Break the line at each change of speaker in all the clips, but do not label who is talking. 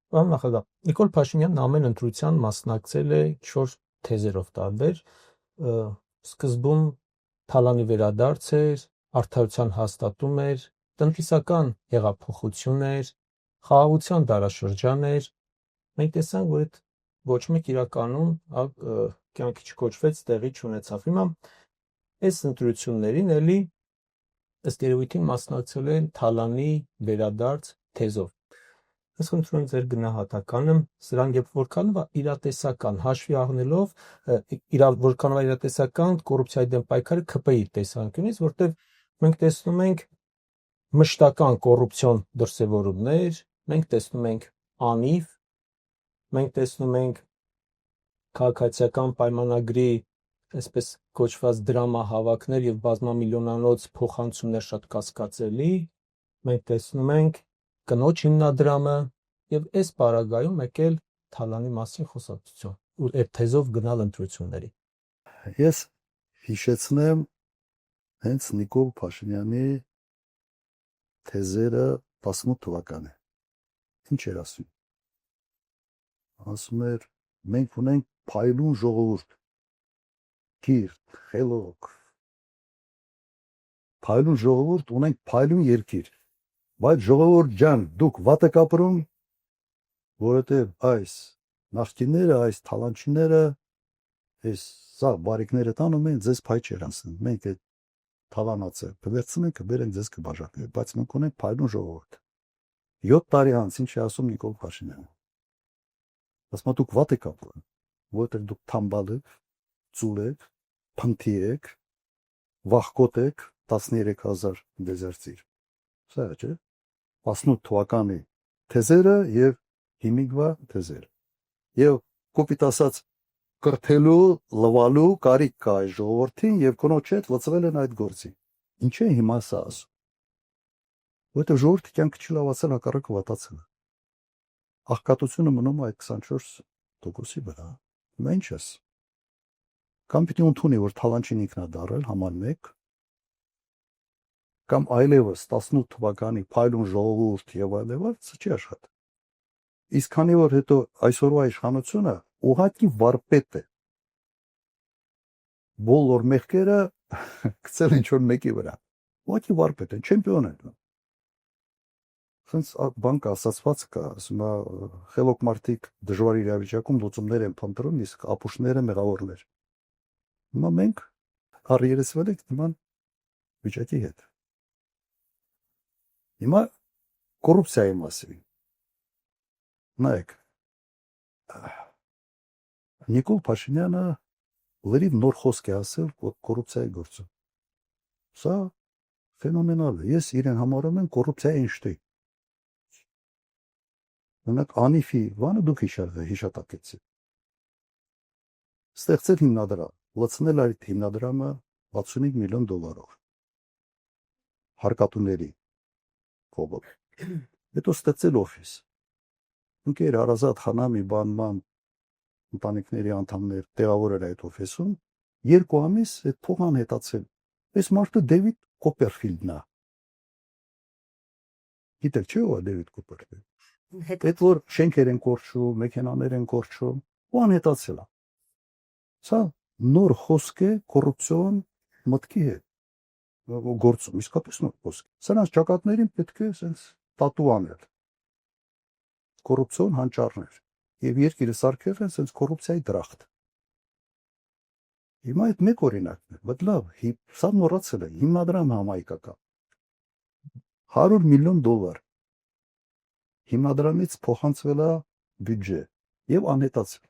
Պարոն նախագահ, Նիկոլ Փաշինյանն ամեն ընտրության մասնակցել է 4 թեզերով տարբեր, սկզբում թալանի վերադարձ էր, արդարության հաստատում էր, տնտեսական հեղափոխություն էր, խաղաղության դարաշրջան էր։ Մենք տեսանք, որ այդ ոչ մեկ իրականում կյանքի չկոչվեց, տեղի չունեցավ։ Հիմա այս ընտրություններին էլի ըստ երևույթին մասնակցել են թալանի վերադարձ թեզով։ Ես խնդրում եմ ձեր գնահատականը սրան, երբ որքանով իրատեսական հաշվի առնելով որքանով իրատեսական կոռուպցիայի դեմ պայքարը ՔՊԻ տեսանկյունից, որտեղ մենք տեսնում ենք մշտական կոռուպցիոն դրսևորումներ, մենք տեսնում ենք անիվ, մենք տեսնում ենք քաղաքացիական պայմանագրի այսպես կոչված դրամահավաքներ եւ բազմամիլիոնանոց փոխանցումներ շատ կասկածելի, մենք տեսնում ենք կնոջ հիմնադրամը եւ այս պարագայում եկել թալանի մասին խոսակցություն ու այդ թեզով գնալ ընտրությունների։
Ես հիշեցնեմ հենց Նիկոլ Փաշինյանի թեզերը 18 թվականի։ Ինչ էր ասում։ Ասում էր մենք ունենք փայլուն ժողովուրդ, կիրթ, խելոք, փայլուն ժողովուրդ, ունենք փայլուն երկիր, բայց ժողովուրդ ջան, դուք վատ եք ապրում, որովհետև այս նախկինները, այս թալանչիները, այս սա բարիկները տանում են ձեզ փայ չեր անցնում։ Մենք այդ թալանացը կվերցնենք, կբերենք ձեզ կբաժակենք, բայց մենք ունենք փայլուն ժողովուրդ։ 7 տարի անց ինչ է ասում Նիկոլ Փաշինյանը։ Ասում դուք վատ եք ապրում, որովհետև դուք թամբալ եք, ծուլ եք, փնթի եք, վախկոտ եք 13000 դեզերտիր։ Սա է, չէ՞։ 18 թվականի թեզերը եւ հիմիկվա թեզերը։ Եվ կոպիտ ասած կրթելու, լվալու կարիք կա այս ժողովրդին եւ կնոջ հետ լծվել են այդ գործին։ Ինչ է հիմա սա ասում։ Որտեղ ժողովրդի կյանքը չլավացել, հակառակը վատացել է։ Աղքատությունը մնում է այդ 24%-ի վրա։ Հիմա ինչ ես։ Կամ պիտի ընդունի, որ թալանչին ինքն է դարել համան 1, կամ այլևս 18 թվականի փայլուն ժողովուրդ եւ այլևս չի աշխատի։ Իսկ քանի որ հետո այսօրվա իշխանությունը ուղղակի վարպետ է։ Բոլոր մեղքերը գցել ինչ որ մեկի վրա։ Ուղղակի վարպետ է, չեմպիոն է։ Սենց բան կա, ասացված կա, ասում է խելոք մարդիկ դժվար իրավիճակում լուծումներ են փնտրում, իսկ ապուշները մեղավորներ։ Հիմա մենք առերեսվել ենք նման վիճակի հետ։ Հիմա կոռուպցիայի մասին։ Նայեք, Նիկոլ Փաշինյանը լրիվ նոր խոսք է ասել կոռուպցիայի գործում։ Սա ֆենոմենալ է։ Ես իրեն համարում եմ կոռուպցիայի Էյնշտեյն։ Օրինակ Անիֆի բանը դուք հիշատակեցիք։ Ստեղծել հիմնադրամ, լցնել այդ հիմնադրամը 65 միլիոն դոլարով։ Հարկատուների կողմով։ Հետո ստեղծել օֆիս։ Ընկեր Արազատ Խանամի բանման ընտանիքների անդամներ տեղավորել այդ օֆիսում, 2 ամիս այդ փողն անհետացել։ Այս մարդը Դեվիդ Կոպերֆիլդն է։ Գիտեք չէ՞ ով է Դեվիդ Կոպերֆիլդը։ Այդ որ շենքեր են կորչում, մեքենաներ են կորչում, ու անհետացել է։ Սա նոր խոսք է կոռուպցիոն մտքի հետ գործում, իսկապես նոր խոսք։ Սրանց ճակատներին պետք է sense տատու անել։ Կոռուպցիոն հանճարներ եւ երկիրը սարքել են sense կոռուպցիայի դրախտ։ Հիմա այդ մեկ օրինակն է, բայց լավ, սա նորացել է, հիմնադրամ համայնքական 100 միլիոն դոլար հիմնադրամից փոխանցվել է բյուջե եւ անհետացել։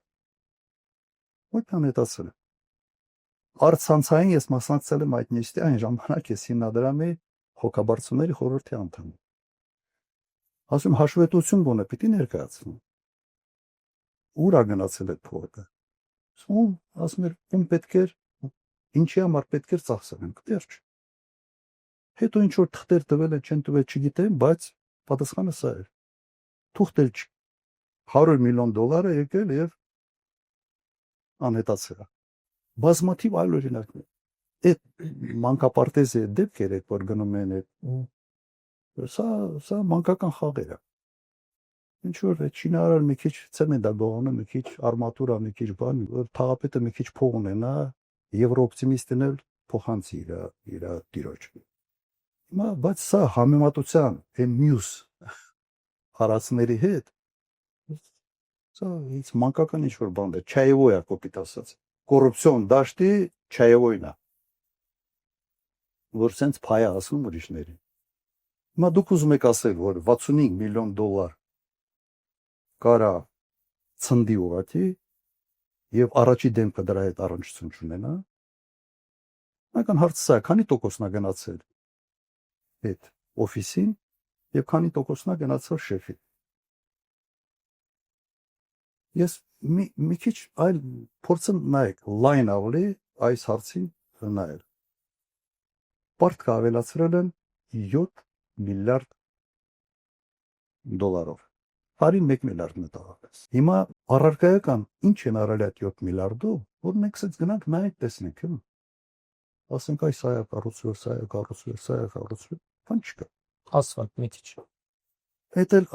Ո՞ր անհետացել։ Արցանցային ես մասնակցել եմ այդ նիստի, այն ժամանակ ես հիմնադրամի հոգաբարձուների խորհրդի անդամ։ Ասում հաշվետվություն գոնե պիտի ներկայացնեմ։ Ուր է գնացել այդ փողը։ Ասում էր, ում պետք էր, ինչի համար պետք էր ծախսենք, վերջ։ Հետո ինչ որ թղթեր տվել են, չեն տվել, չգիտեմ, բայց պատասխանը սա էր։ Թուղթեր 100 միլիոն դոլարը եկել եւ անհետացել։ Բազմաթիվ այլ օրինակներ։ Այդ մանկապարտեզի դեպքեր այդ որ գնում են այդ սա մանկական խաղեր է։ Ինչ որ այդ շինարար մի քիչ ցեմենտ է գողանում, մի քիչ արմատուրա, մի քիչ բան, որ թաղապետը մի քիչ փող ունենա, եվրոօպտիմիստն էլ փոխանցի իր տիրոջ։ Հիմա բայց սա համեմատության այն մյուս հարացների հետ սա ինձ մանկական ինչ որ բան է, չայևոյ է կոպիտ ասած։ Կոռուպցիոն դաշտի չայևոյն է։ Որ սենց փայ է ասում ուրիշներին։ Հիմա դուք ուզում եք ասել, որ 65 միլիոն դոլար կարա ցնդի ուղղակի եւ առաջի դեմքը դրա հետ առնչություն չունենա։ Նական հարցը սա է, քանի տոկոսն է գնացել այդ օֆիսին եւ քանի տոկոսն է գնացել շեֆին։ Ես մի քիչ այլ փորձեմ նայեք, լայն ավելի այս հարցին նայել։ Պարտք ավելացրել են 7 միլիարդ դոլարով։ Հարին 1 միլիարդ մտահոգես։ Հիմա առարկայական ինչ են արել այդ 7 միլիարդով, որ մենք ցած գնանք նայենք տեսնենք, հա։ Ասենք այս սա է կառուցվել, սա է կառուցվել, սա է կառուցվել, բան չկա։
Ասֆալտ մի քիչ։
Այդ էլ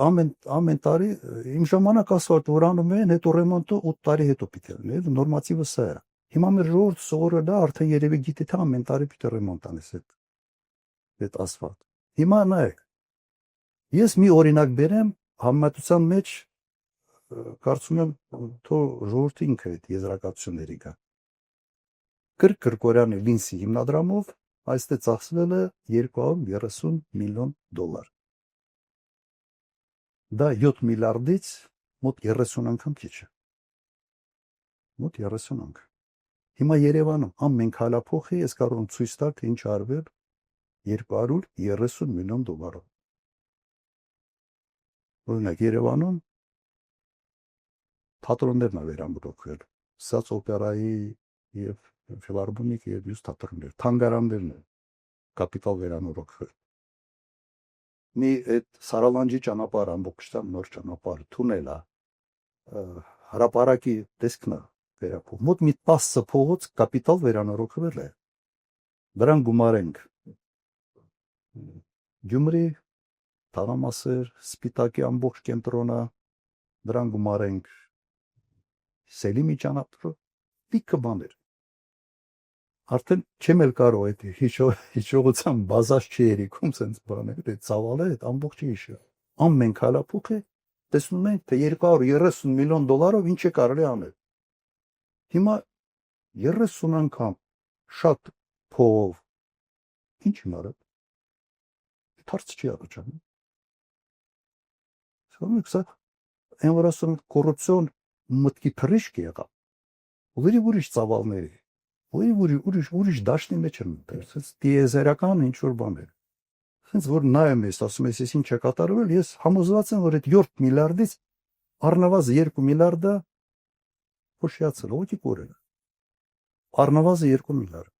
ամեն տարի իմ ժամանակ ասֆալտ որ անում են, հետո ռեմոնտը 8 տարի հետո պիտի լինի, նորմատիվը սա է։ Հիմա մեր ժողովուրդը սովորել է, արդեն երևի գիտի թե ամեն տարի պիտի ռեմոնտ անես այդ ասֆալտ։ Հիմա նայեք։ Ես մի օրինակ բերեմ, համեմատության մեջ կարծում եմ թող ժողովուրդը ինքը այդ եզրակացությունների գա։ Գրգորյանի Լինսի հիմնադրամով այստեղ ծախսվել է 230 միլիոն դոլար։ Դա 7 միլիարդից մոտ 30 անգամ քիչ է։ Մոտ 30 անգամ։ Հիմա Երևանում ամեն քալափոխի ես կարող եմ ցույց տալ, թե ինչ արվել 230 միլիոն դոլարով։ Օրինակ Երևանում թատրոններն է վերամրոքվել, Սաց օպերայի եւ ֆիլհարմոնիկ եւ մյուս թատրոններ, թանգարաններն են կապիտալ վերանորոգվել։ Մի այդ Սարալանջի ճանապարհ ամբողջությամբ նոր ճանապարհ, թունել է, հրապարակի տեսքն է վերապով։ Մոտ մի 10 փողոց կապիտալ վերանորոգվել է։ Դրան գումարենք Գյումրի, Թաղամասեր, Սպիտակի ամբողջ կենտրոնը, դրան գումարենք Սելիմի ճանապարհը, լիքը բաներ։ Արդեն չեմ էլ կարող այդ հիշողության բազած չի երիքում սենց բաներ, այդ ցավալը այդ ամբողջը հիշը։ Ամեն քալափուխը տեսնում ենք, թե 230 միլիոն դոլարով ինչ է կարելի անել։ Հիմա 30 անգամ շատ փողով ինչ մարդ հարց չի առաջանում։ Սա այն որ ասում կոռուպցիոն մտքի թռիչք եղավ։ Ուրիշ ծավալների, ուրիշ դաշտի մեջ են մտել, սենց տիեզերական ինչ որ բաներ։ Սենց որ նայում ես, ասում ես, ինչ է կատարվել, ես համոզված եմ, որ այդ 7 միլիարդից առնվազն 2 միլիարդը փոշիացել, ոքի կորել։ Առնվազն 2 միլիարդ։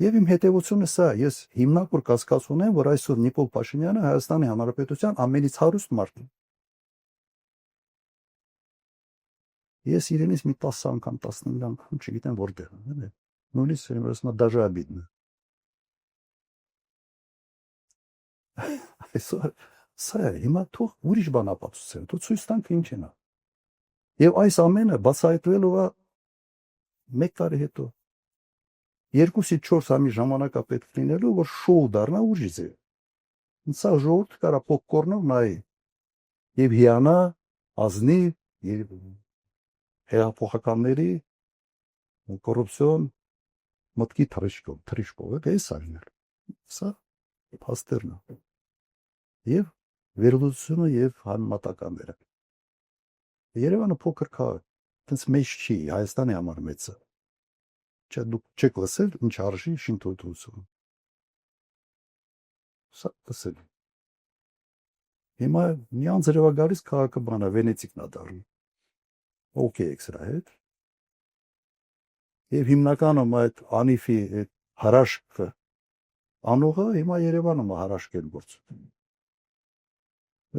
Եվ իմ հետևությունը սա, ես հիմնավոր կասկած ունեմ, որ այսօր Նիկոլ Փաշինյանը Հայաստանի Հանրապետության ամենից հարուստ մարդն է։ Ես իրենից մի 10 անգամ, 15 անգամ չգիտեմ որտեղ է, նույնիսկ ասում դաժե обидно։ Այսօր սա հիմա թող ուրիշ բան ապացուցեն, թող ցույց տանք ինչ են։ Եվ այս ամենը բացահայտվելու է 1 տարի հետո։ 2-ից 4 ամիս ժամանակապետք լինելու, որ շոու դառնա ուրիշ ձև։ Սա ժողովուրդը կարա պոպկորնով նայի եւ հիանա, ազնի եւ հեղափոխականների կոռուպցիոն մտքի թռիչքով է սարնել։ Սա փաստերն է։ Եվ վերլուծությունը եւ համատականները։ Երևանը փոքր քաղաք, այնց մեծ չի, Հայաստանի համար մեծ է։ Չէ, դուք չեք լսել ինչ արժի շինթույլտվությունը։ Սա լսել։ Հիմա մի անձրև է գալիս քաղաքը բանա Վենեցիկն է դառնում։ Okay եք սրա հետ։ Եվ հիմնականում այդ անիֆի այդ հրաշքը անողը հիմա Երևանում է հրաշքել գործում։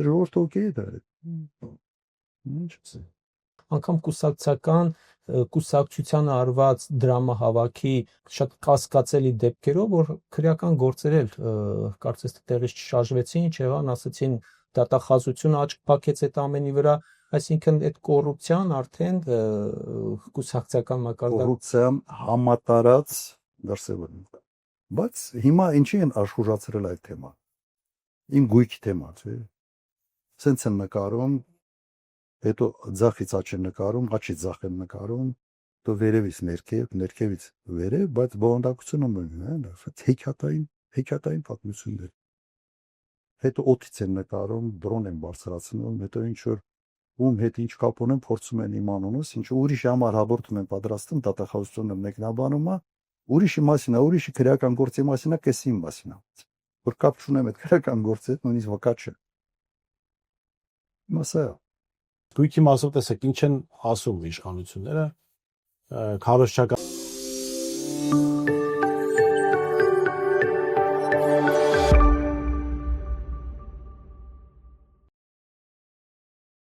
Ժողովուրդը okay է դա։ Ինչ է։
Անկամ կուսակցությանը արված դրամահավաքի շատ կասկածելի դեպքերով, որ քրեական գործեր էլ կարծես թե տեղից չշարժվեցին, չեղան, ասացին դատախազությունը աչք փակեց այդ ամենի վրա, այսինքն այդ կոռուպցիան արդեն կուսակցական մակարդակ
կոռուպցիան համատարած դրսևորում։ Բայց հիմա ինչի են աշխուժացրել այդ թեման։ Իմ գույքի թեմա, չէ։ Սենց են նկարում, հետո ձախից աչ են նկարում, աչից ձախ են նկարում, то վերևից ներքև, ներքևից վերև, բայց բովանդակությունը մնում է, հեքիաթային պատմություններ։ Հետո օդից են նկարում, դրոն են բարձրացնում, հետո ինչ որ ում հետ ինչ կապ ունեն, փորձում են իմանոնս, ինչ ուրիշի համար հաղորդում են պատրաստում, դատախազությունը մեկնաբանում է, ուրիշի մասին է, ուրիշի քրեական գործի մասին է, կեսի մասին է։ Որ կապ չունեմ այդ քրեական գործի հետ, նույնիսկ վկա չէ։ Մասա
Գույքի մասով տեսեք ինչ են ասում իշխանությունները, քարոզչական